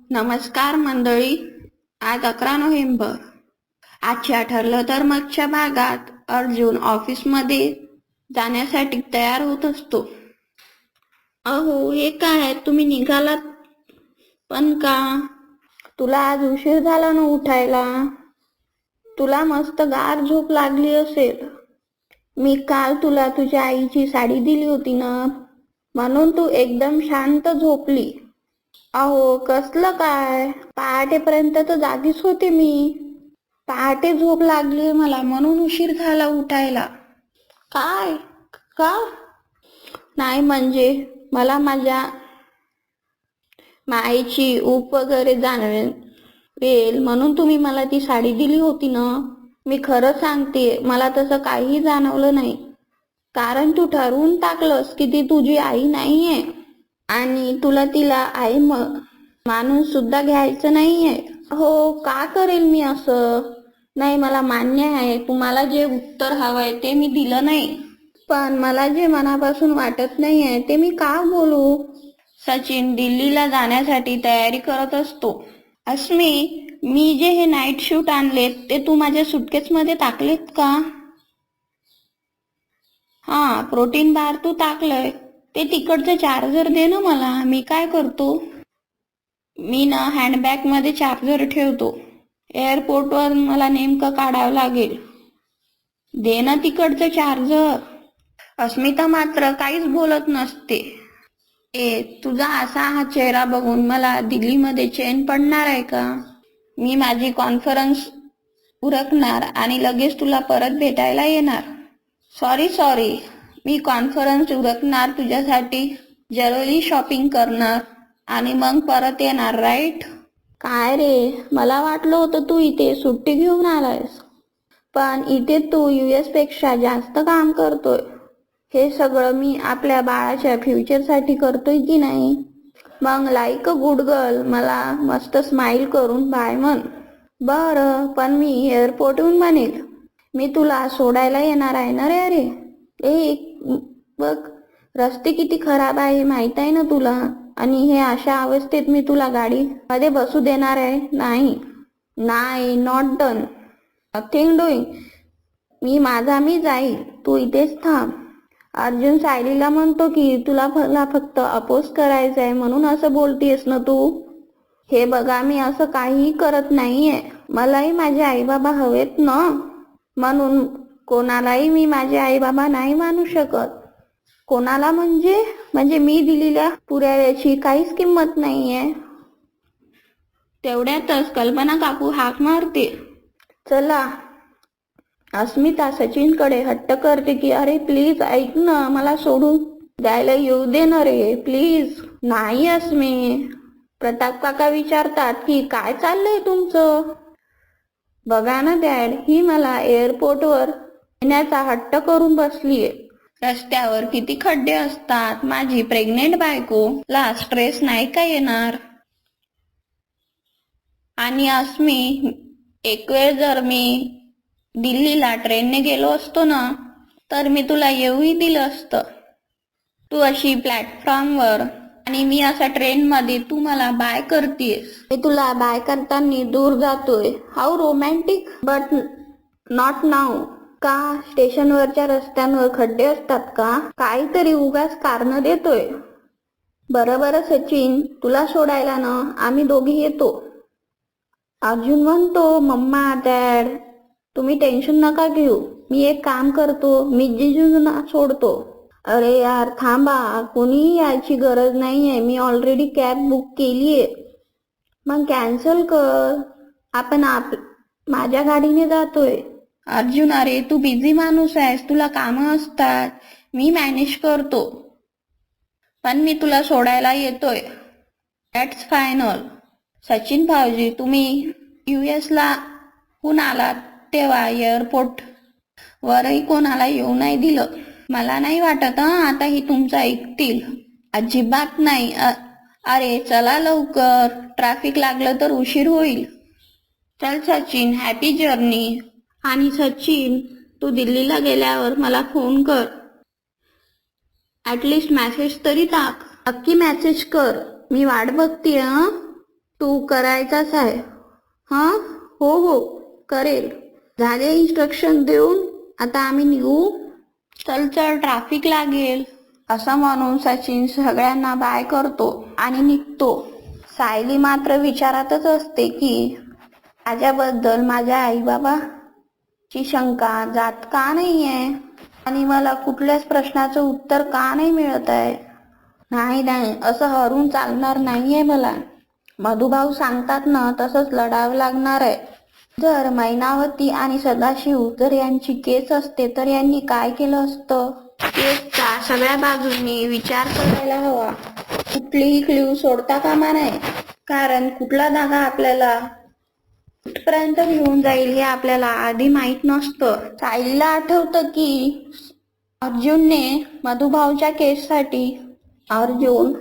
नमस्कार मंडळी. आज 11 नोव्हेंबर. आजच्या ठरलं तर मगच्या भागात अर्जुन ऑफिसमध्ये जाण्यासाठी तयार होत असतो. अहो, हे काय, तुम्ही निघालात पण का? तुला आज उशीर झाला ना उठायला? तुला मस्त गार झोप लागली असेल. मी काल तुला तुझ्या आईची साडी दिली होती ना, म्हणून तू एकदम शांत झोपली. अहो, कसलं काय, पहाटेपर्यंत तर जागीच होते मी. पहाटे झोप लागली मला म्हणून उशीर झाला उठायला. काय? का? नाही म्हणजे मला माझ्या मायेची ऊब वगैरे जाणवेल म्हणून तुम्ही मला ती साडी दिली होती ना. मी खरं सांगते, मला तसं काही जाणवलं नाही. कारण तू ठरवून टाकलंस की ती तुझी आई नाहीये आणि तुला तिला आई मानून सुद्धा घ्यायचं नाहीये. हो, का करेल मी असं? नाही, मला मान्य आहे तुम्हाला जे उत्तर हवंय ते मी दिलं नाही, पण मला जे मनापासून वाटत नाहीये ते मी का बोलू? सचिन दिल्लीला जाण्यासाठी तयारी करत असतो. अस्मी, मी जे हे नाईट शूट आणलेत ते तू माझ्या सुटकेसमध्ये टाकलेत का? हा, प्रोटीन बार तू टाकलंय. ते तिकडचं चार्जर दे ना मला, मी काय करतो? मी ना हँडबॅग मध्ये चार्जर ठेवतो. एअरपोर्टवर मला नेमकं काढावं लागेल. दे ना तिकडचं चार्जर. अस्मिता मात्र काहीच बोलत नसते. तुझा असा हा चेहरा बघून मला दिल्लीमध्ये चैन पडणार आहे का? मी माझी कॉन्फरन्स उरकणार आणि लगेच तुला परत भेटायला येणार. सॉरी, मी कॉन्फरन्स उरकणार, तुझ्यासाठी जरुरी शॉपिंग करणार आणि मग परत येणार, राईट? काय रे, मला वाटलं होतं तू इथे सुट्टी घेऊन आलायस, पण इथे तू US पेक्षा जास्त काम करतोय. हे सगळं मी आपल्या बाळाच्या फ्युचरसाठी करतोय की नाही? मग लाईक अ गुड गर्ल मला मस्त स्माइल करून बाय म्हण. बरं, पण मी एअरपोर्टहून म्हणेल. मी तुला सोडायला येणार आहे ना रे. अरे बघ, रस्ते किती खराब आहे माहित आहे ना तुला, आणि हे अशा अवस्थेत मी तुला गाडी मध्ये बसू देणार आहे नाही. Not done, nothing doing. मी जाईल, तू इथेच थांब. अर्जुन सायलीला म्हणतो की तुला फक्त अपोज करायचं आहे म्हणून असं बोलतेस ना तू. हे बघा, मी असं काहीही करत नाहीये. मलाही माझे आई बाबा हवेत ना, म्हणून कोणालाही मी माझे आई बाबा नाही मानू शकत. कोणाला म्हणजे मी दिलेल्या पुराव्याची काहीच किंमत नाहीये. तेवढ्यातच कल्पना काकू हाक मारते. चला. अस्मिता सचिनकडे हट्ट करते की अरे प्लीज ऐक ना, मला सोडून द्यायला येऊ दे ना रे, प्लीज. नाही अस्मी. प्रताप काका विचारतात की काय चाललंय तुमचं? बघा ना डॅड, ही मला एअरपोर्टवर येण्याचा हट्ट करून बसलीये. रस्त्यावर किती खड्डे असतात, माझी प्रेग्नेंट बायकोला स्ट्रेस नाही का येणार? आणि अस्मी, एक वेळ जर मी दिल्लीला ट्रेनने गेलो असतो ना, तर मी तुला येऊही दिलं असतं. तू अशी प्लॅटफॉर्मवर आणि मी असा ट्रेन मध्ये तू मला बाय करतेस. मी तुला बाय करताना दूर जातोय. How romantic, but not now. का स्टेशनवरच्या रस्त्यांवर खड्डे असतात का? काहीतरी उगाच कारण देतोय. बरं सचिन, तुला सोडायला ना आम्ही दोघी येतो. अर्जुन म्हणतो, मम्मा डॅड तुम्ही टेन्शन नका घेऊ, मी एक काम करतो, मी जिजूंना सोडतो. अरे यार थांबा, कोणीही यायची गरज नाहीये, मी ऑलरेडी कॅब बुक केलीये. मग कॅन्सल कर, आपण माझ्या गाडीने जातोय. अर्जुन, अरे तू बिझी माणूस आहेस, तुला कामं असतात, मी मॅनेज करतो, पण मी तुला सोडायला येतोय. That's final. सचिन भाऊजी, तुम्ही US ला हून आलात तेव्हा एअरपोर्ट वरही कोणाला येऊ नाही दिलं. मला नाही वाटत आता ही तुमचं ऐकतील. अजिबात नाही. अरे चला लवकर, ट्रॅफिक लागलं तर उशीर होईल. चल सचिन, हॅपी जर्नी. आणि सचिन, तू दिल्लीला गेल्यावर मला फोन कर. ॲटलिस्ट मेसेज तरी टाक. नक्की मेसेज कर, मी वाट बघतीये. तू करायचाच आहे. हा, हो हो करेल. झाले इन्स्ट्रक्शन देऊन, आता आम्ही निघू. चल चल ट्रॅफिक लागेल, असं म्हणून सचिन सगळ्यांना बाय करतो आणि निघतो. सायली मात्र विचारातच असते की माझ्याबद्दल माझ्या आईबाबाची शंका जात का नाहीये आणि मला कुठल्याच प्रश्नाचं उत्तर का नाही मिळत आहे. नाही नाही, असं हरू चालणार नाहीये मला. मधुभाऊ सांगतात ना तसंच लढावं लागणार आहे. जर मैनावती आणि सदाशिव जर यांची केस असते तर यांनी काय केलं असतं. केसचा सगळ्या बाजूंनी विचार करायला हवा. कुठलीही क्ल्यू सोडता कामा नये, कारण कुठला धागा आपल्याला कुठपर्यंत घेऊन जाईल हे आपल्याला आधी माहित नसतं. सायलीला आठवतं की अर्जुनने मधुभाऊच्या केससाठी अर्जुन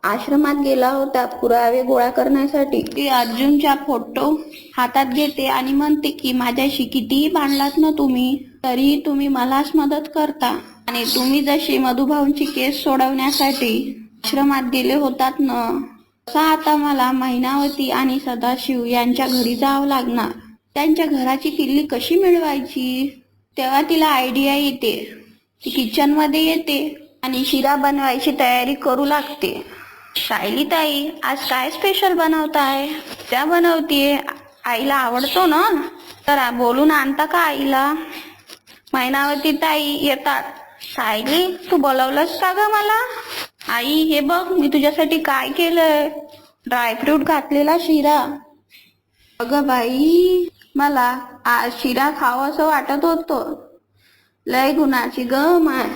आश्रमात गेला होता पुरावे गोळा करण्यासाठी. ती अर्जुनचा फोटो हातात घेते आणि म्हणते की माझ्याशी कितीही भांडलात ना तुम्ही, तरीही तुम्ही मलाच मदत करता आणि तुम्ही जशी मधुभाऊंची केस सोडवण्यासाठी आश्रमात गेले होतात ना, तसा आता मला मैनावती आणि सदाशिव यांच्या घरी जावं लागणार. त्यांच्या घराची किल्ली कशी मिळवायची. तेव्हा तिला आयडिया येते. ती किचन मध्ये येते आणि शिरा बनवायची तयारी करू लागते. सायली ताई, आज काय स्पेशल बनवताय. त्या बनवतीये, आईला आवडतो ना, तर बोलून आणता का आईला. मैनावती ताई येतात. सायली, तू बोलवलंस का ग मला. आई, हे बघ मी तुझ्यासाठी काय केलंय, ड्रायफ्रूट घातलेला शिरा. अगं बाई, मला आज शिरा खावं असं वाटत होतं. लय गुणाची ग माय.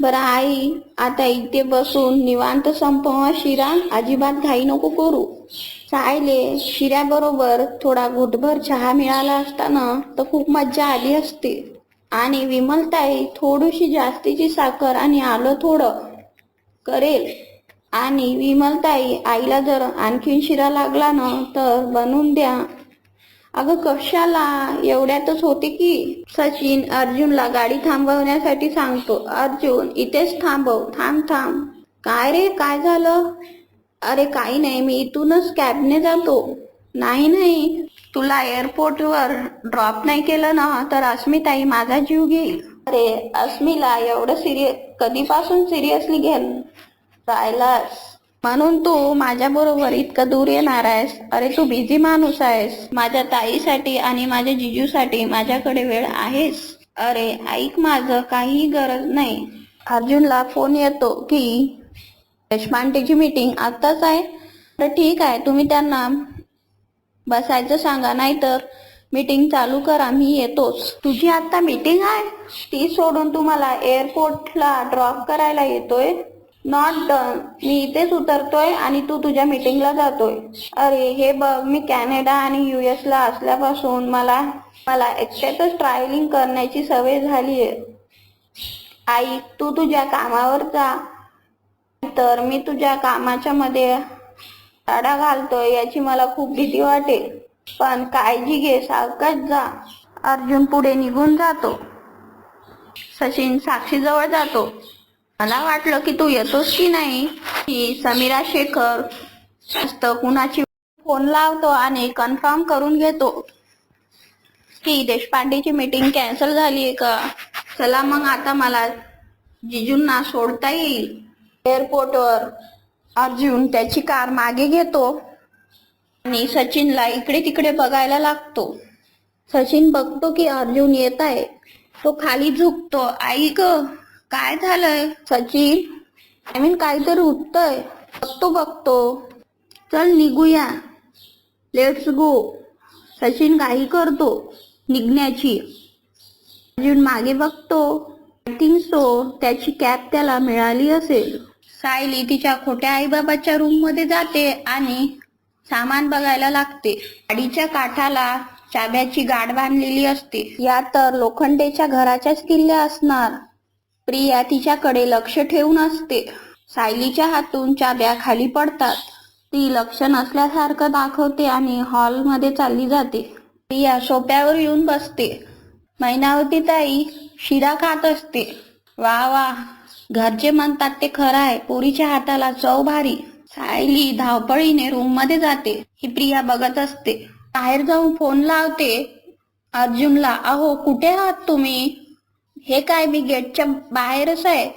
बरं आई, आता इथे बसून निवांत संपवा शिरा, अजिबात घाई नको करू. सायले, शिऱ्याबरोबर थोडा घुटभर चहा मिळाला असता ना तर खूप मज्जा आली असती. आणि विमलताई, थोडीशी जास्तीची साखर आणि आलं थोडं करेल. आणि विमलताई, आईला जर आणखीन शिरा लागला ना तर बनवून द्या. अगं कशाला, एवढ्यातच होते की. सचिन अर्जुनला गाडी थांबवण्यासाठी सांगतो. अर्जुन, इथेच थांबव, थांब थांब. काय रे, काय झालं. अरे काही नाही, मी इथूनच कॅबने जातो. नाही नाही, तुला एअरपोर्टवर ड्रॉप नाही केलं ना तर अस्मिताई माझा जीव घेईल. अरे अस्मीला एवढं कधीपासून सिरियसली घेऊन राहिलास म्हणून तू माझ्या बरोबर इतकं दूर येणार आहेस. अरे तू बिझी माणूस आहेस. माझ्या ताईसाठी आणि माझ्या जिजूसाठी माझ्याकडे वेळ आहेस. अरे ऐक, माझं काहीही गरज नाही. अर्जुनला फोन येतो की देशपांडेची मीटिंग आत्ताच आहे. तर ठीक आहे, तुम्ही त्यांना बसायचं सांगा, नाहीतर मीटिंग चालू करा, मी येतोच. तुझी आता मीटिंग आहे, ती सोडून तुम्हाला एअरपोर्टला ड्रॉप करायला येतोय. नॉट डन, मी इथेच उतरतोय आणि तू तुझ्या मीटिंगला जातोय. अरे हे बघ, मी कॅनडा आणि US ला असल्यापासून मला एकट्यातच ट्रॅव्हलिंग करण्याची सवय झालीये. आई, तू तुझ्या कामावर जा, तर मी तुझ्या कामाच्या मध्ये अडा घालतोय याची मला खूप भीती वाटेल. पण काळजी घे, सावकाश जा. अर्जुन पुढे निघून जातो. सचिन साक्षीजवळ जातो. मला वाटलं की तू येतोस की नाही. की समीरा शेखर कुणाची फोन लावतो आणि कन्फर्म करून घेतो की देशपांडेची मीटिंग कॅन्सल झालीये का. चला मग, आता मला जिजूंना सोडता येईल. एअरपोर्टवर अर्जुन त्याची कार मागे घेतो आणि सचिनला इकडे तिकडे बघायला लागतो. सचिन बघतो की अर्जुन येत आहे. तो खाली झुकतो. आई ग, काय झालंय. सचिन, काहीतरी उठतंय. बघतो. चल निघूया, लेट्स गो. सचिन घाई करतो निघण्याची. अर्जुन मागे बघतो. आय थिंक सो त्याची कॅब त्याला मिळाली असेल. सायली तिच्या खोट्या आईबाबाच्या रूम मध्ये जाते आणि सामान बघायला लागते. गाडीच्या काठाला चाब्याची गाठ बांधलेली असते. या तर लोखंडेच्या घराच्याच किल्ल्या असणार. प्रिया तिच्याकडे लक्ष ठेवून असते. सायलीच्या हातून चाब्या खाली पडतात. ती लक्ष नसल्यासारखं दाखवते आणि हॉलमध्ये चालली जाते. प्रिया सोप्यावर येऊन बसते. मैनावती ताई शिरा खात असते. वा वा, घरचे म्हणतात ते खरं आहे, पोरीच्या हाताला चव भारी. सायली धावपळीने रूम मध्ये जाते. ही प्रिया बघत असते. बाहेर जाऊन फोन लावते अर्जुनला. अहो कुठे आहात तुम्ही? हे काय, मी गेटच्या बाहेरच आहे,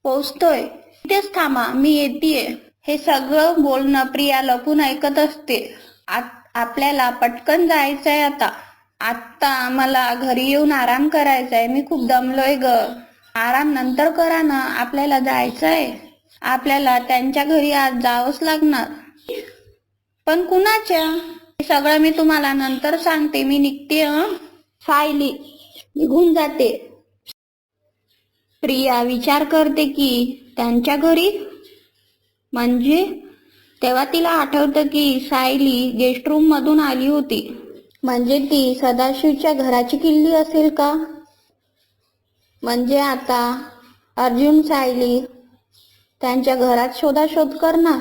पोचतोय. तिथेच थांबा, मी येतेय. हे सगळं बोलणं प्रिया लपून ऐकत असते. आपल्याला पटकन जायचंय आता. आता मला घरी येऊन आराम करायचाय. मी खूप दमलोय ग. आराम नंतर करा ना, आपल्याला जायचंय. आपल्याला त्यांच्या घरी आज जावंच लागणार. पण कुणाच्या? हे सगळं मी तुम्हाला नंतर सांगते. मी निघते. सायली निघून जाते. प्रिया विचार करते की त्यांच्या घरी म्हणजे तेव्हा तिला आठवतं की सायली गेस्ट रूम मधून आली होती. म्हणजे ती सदाशिवच्या घराची किल्ली असेल का? म्हणजे आता अर्जुन सायली त्यांच्या घरात शोधाशोध करणार.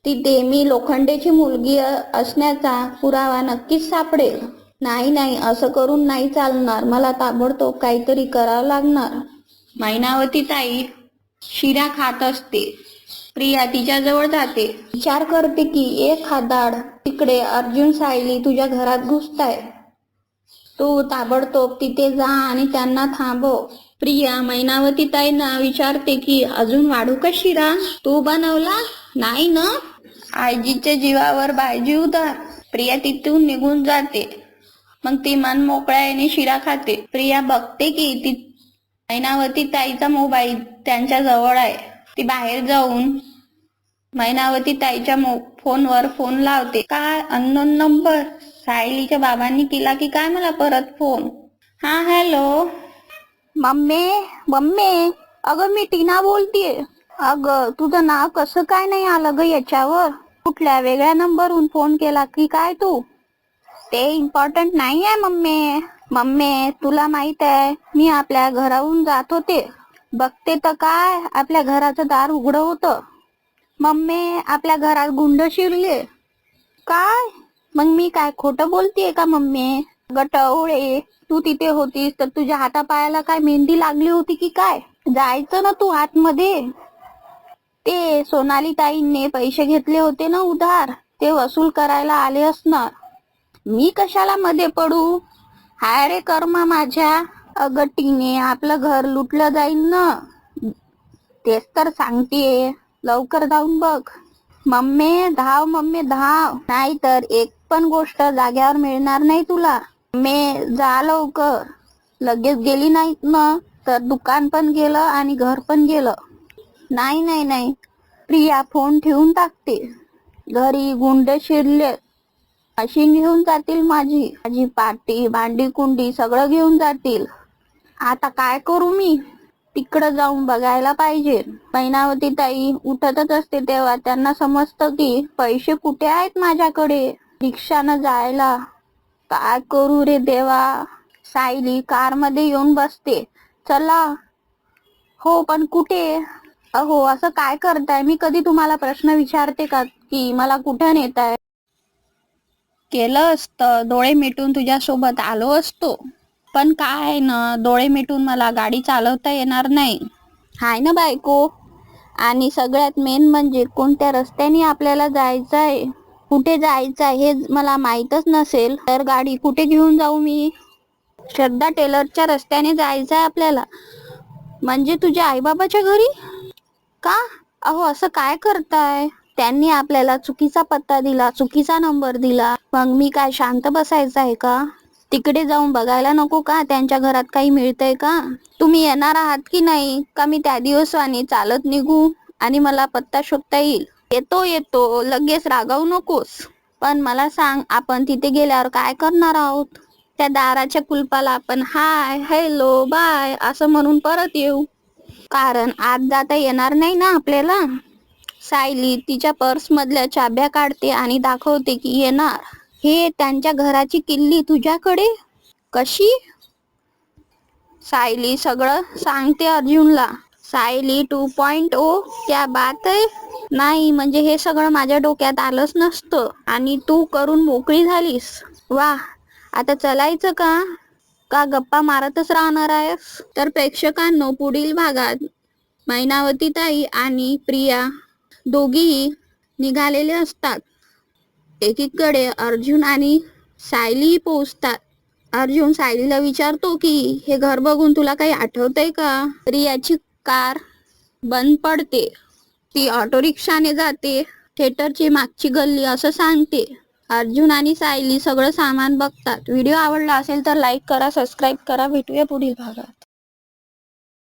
तिथे मी लोखंडेची मुलगी असण्याचा पुरावा नक्कीच सापडेल. नाही, असं करून नाही चालणार. मला ताबडतोब काहीतरी करावं लागणार. मैनावती ताई शिरा खात असते. प्रिया तिच्याजवळ जाते. विचार करते की एक हादाड तिकडे अर्जुन सायली तुझ्या घरात घुसताय. तू ताबडतोब तिथे जा आणि त्यांना थांबव. प्रिया मैनावती ताईंना विचारते की अजून वाढू का शिरा? तू बनवला नाही ना? आईजीच्या जीवावर बायजी उदार. प्रिया तिथून निघून जाते. मग ती मन मोकळ्याने शिरा खाते. प्रिया बघते की ती मैनावती ताईचा मोबाईल त्यांच्या जवळ आहे. ती बाहेर जाऊन मैनावती ताईच्या फोनवर फोन लावते. काय अननोन नंबर? सायलीच्या बाबांनी केला की काय मला परत फोन? हा हॅलो मम्मी. अगं मी टीना बोलतीये. अगं तुझं नाव कसं काय नाही आलं ग याच्यावर? कुठल्या वेगळ्या नंबरहून फोन केला की काय तू? ते इम्पॉर्टंट नाही आहे मम्मी. तुला माहित आहे मी आपल्या घराहून जात होते. बघते तर काय आपल्या घराचं दार उघडं होतं. मम्मी आपल्या घरात गुंड शिरले. काय? मग मी काय खोटं बोलतेय का मम्मी? गटवळे तू तिथे होतीस तर तुझ्या हातापायाला काय मेहंदी लागली होती की काय? जायचं ना तू आतमध्ये. ते सोनाली ताईंनी पैसे घेतले होते ना उधार, ते वसूल करायला आले असणार. मी कशाला मध्ये पडू? हाय रे कर्म माझ्या. अगं टीने आपलं घर लुटलं जाईल ना. तेच तर सांगतेय, लवकर जाऊन बघ. मम्मी धाव नाही तर एक पण गोष्ट जाग्यावर मिळणार नाही तुला. जा लवकर. लगेच गेली नाही ना तर दुकान पण गेलं आणि घर पण गेलं. नाही. प्रिया फोन ठेवून टाकते. घरी गुंड शिरले. मशीन घेऊन जातील माझी पाटी भांडी कुंडी सगळं घेऊन जातील. आता काय करू मी? तिकडं जाऊन बघायला पाहिजे. मैनावती ताई उठतच असते तेव्हा त्यांना समजतं की पैसे कुठे आहेत माझ्याकडे रिक्षानं जायला. काय करू रे देवा? सायली कार मध्ये येऊन बसते. चला. हो पण कुठे? अहो असं काय करताय? मी कधी तुम्हाला प्रश्न विचारते का की मला कुठे नेताय? केलं असतं डोळे मिटून तुझ्यासोबत आलो असतो. पण काय ना, डोळे मिटून मला गाडी चालवता येणार नाही. हाय ना बायको. आणि सगळ्यात मेन म्हणजे कोणत्या रस्त्याने आपल्याला जायचंय, कुठे जायचंय हे मला माहीतच नसेल तर गाडी कुठे घेऊन जाऊ मी? श्रद्धा टेलरच्या रस्त्याने जायचंय आपल्याला. म्हणजे तुझ्या आईबाबाच्या घरी? का? अहो असं काय करताय? त्यांनी आपल्याला चुकीचा पत्ता दिला, चुकीचा नंबर दिला. मग मी काय शांत बसायचं आहे का? तिकडे जाऊन बघायला नको का त्यांच्या घरात काही मिळतंय का? तुम्ही येणार आहात की नाही? का मी त्या दिवसाने चालत निघू आणि मला पत्ता शोधता येईल? येतो लगेच रागावू नकोस. पण मला सांग, आपण तिथे गेल्यावर काय करणार आहोत? त्या दाराच्या कुलपाला आपण हाय हॅलो बाय असं म्हणून परत येऊ. कारण आत जाता येणार नाही ना आपल्याला. सायली तिच्या पर्स मधल्या चाब्या काढते आणि दाखवते की येणार. हे त्यांच्या घराची किल्ली तुझ्याकडे कशी? सायली सगळं सांगते अर्जुनला. सायली 2.0 क्या बात आहे. नाही म्हणजे हे सगळं माझ्या डोक्यात आलंच नसतं आणि तू करून मोकळी झालीस. वा. आता चलायचं का गप्पा मारतच राहणार आहेस? तर प्रेक्षकांनो, पुढील भागात मैनावती ताई आणि प्रिया दोघीही निघालेले असतात. एकीकडे अर्जुन आणि सायली पोहोचतात. अर्जुन सायलीला विचारतो की हे घर बघून तुला काही आठवतंय का? रियाची कार बंद पडते. ती ऑटो रिक्षाने जाते. थिएटरची मागची गल्ली असं सांगते. अर्जुन आणि सायली सगळं सामान बघतात. व्हिडिओ आवडला असेल तर लाईक करा, सबस्क्राईब करा. भेटूया पुढील भागात.